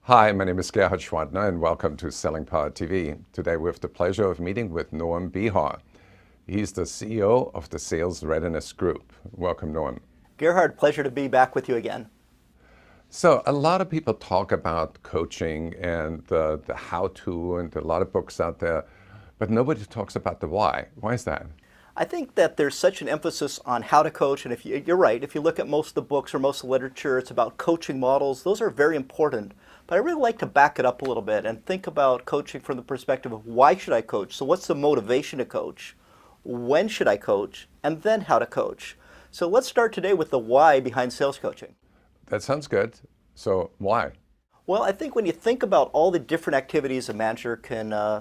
Hi, my name is Gerhard Schwantner and welcome to Selling Power TV. Today we have the pleasure of meeting with Noam Bihar. He's the CEO of the Sales Readiness Group. Welcome, Noam. Gerhard, pleasure to be back with you again. So a lot of people talk about coaching and the how-to and a lot of books out there, but nobody talks about the why. Why is that? I think that there's such an emphasis on how to coach, and you're right, if you look at most of the books or most of the literature, it's about coaching models. Those are very important, but I really like to back it up a little bit and think about coaching from the perspective of why should I coach? So what's the motivation to coach? When should I coach? And then how to coach. So let's start today with the why behind sales coaching. That sounds good. So why? Well, I think when you think about all the different activities a manager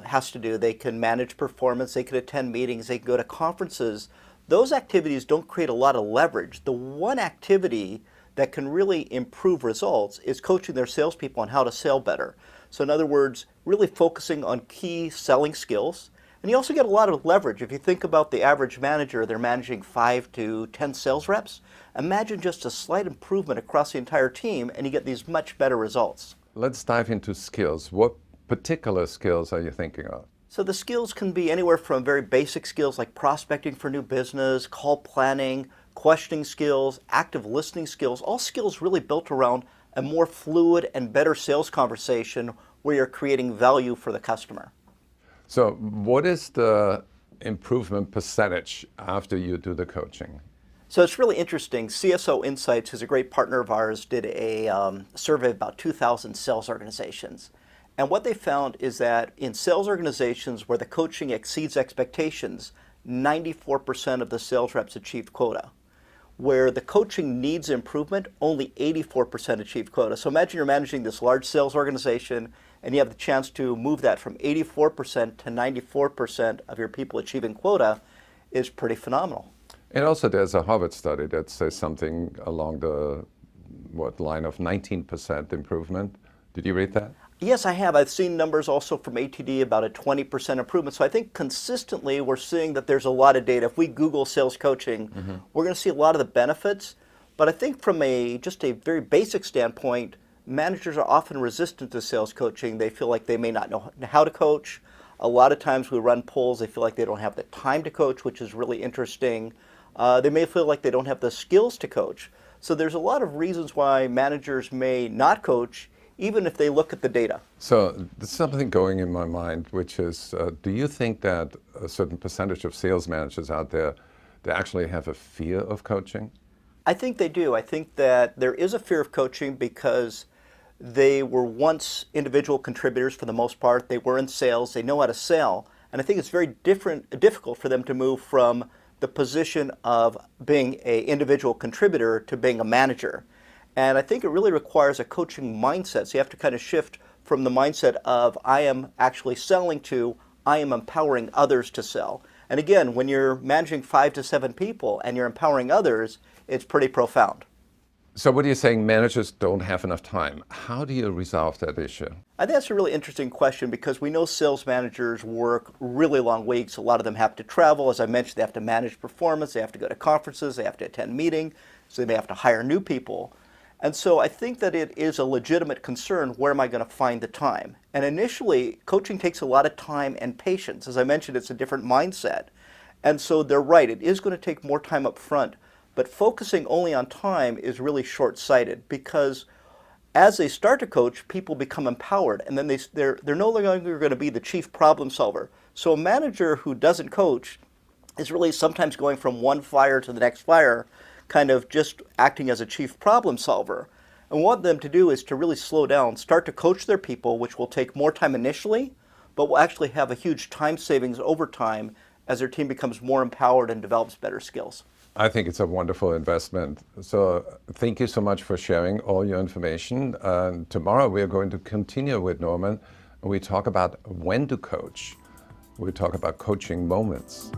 has to do, they can manage performance, they can attend meetings, they can go to conferences. Those activities don't create a lot of leverage. The one activity that can really improve results is coaching their salespeople on how to sell better. So in other words, really focusing on key selling skills. And you also get a lot of leverage. If you think about the average manager, they're managing 5 to 10 sales reps. Imagine just a slight improvement across the entire team and you get these much better results. Let's dive into skills. What particular skills are you thinking of? So the skills can be anywhere from very basic skills like prospecting for new business, call planning, questioning skills, active listening skills, all skills really built around a more fluid and better sales conversation where you're creating value for the customer. So what is the improvement percentage after you do the coaching? So it's really interesting. CSO Insights, who's a great partner of ours, did a survey of about 2,000 sales organizations. And what they found is that in sales organizations where the coaching exceeds expectations, 94% of the sales reps achieved quota. Where the coaching needs improvement, only 84% achieved quota. So imagine you're managing this large sales organization and you have the chance to move that from 84% to 94% of your people achieving quota is pretty phenomenal. And also there's a Harvard study that says something along the line of 19% improvement. Did you read that? Yes, I have. I've seen numbers also from ATD about a 20% improvement. So I think consistently we're seeing that there's a lot of data. If we Google sales coaching, we're going to see a lot of the benefits. But I think from just a very basic standpoint, managers are often resistant to sales coaching. They feel like they may not know how to coach. A lot of times we run polls, they feel like they don't have the time to coach, which is really interesting. They may feel like they don't have the skills to coach. So there's a lot of reasons why managers may not coach, even if they look at the data. So there's something going in my mind, which is, do you think that a certain percentage of sales managers out there, they actually have a fear of coaching? I think they do. I think that there is a fear of coaching because they were once individual contributors for the most part. They were in sales. They know how to sell. And I think it's very difficult for them to move from the position of being an individual contributor to being a manager. And I think it really requires a coaching mindset. So you have to kind of shift from the mindset of I am actually selling to I am empowering others to sell. And again, when you're managing 5 to 7 people and you're empowering others, it's pretty profound. So what are you saying, managers don't have enough time? How do you resolve that issue? I think that's a really interesting question because we know sales managers work really long weeks. A lot of them have to travel. As I mentioned, they have to manage performance, they have to go to conferences, they have to attend meetings, so they may have to hire new people. And so I think that it is a legitimate concern, where am I going to find the time? And initially, coaching takes a lot of time and patience. As I mentioned, it's a different mindset. And so they're right, it is going to take more time up front. But focusing only on time is really short-sighted because as they start to coach, people become empowered and then they're no longer going to be the chief problem solver. So a manager who doesn't coach is really sometimes going from one fire to the next fire, kind of just acting as a chief problem solver. And what I want them to do is to really slow down, start to coach their people, which will take more time initially, but will actually have a huge time savings over time as their team becomes more empowered and develops better skills. I think it's a wonderful investment. So thank you so much for sharing all your information. Tomorrow we are going to continue with Norman. We talk about when to coach. We talk about coaching moments.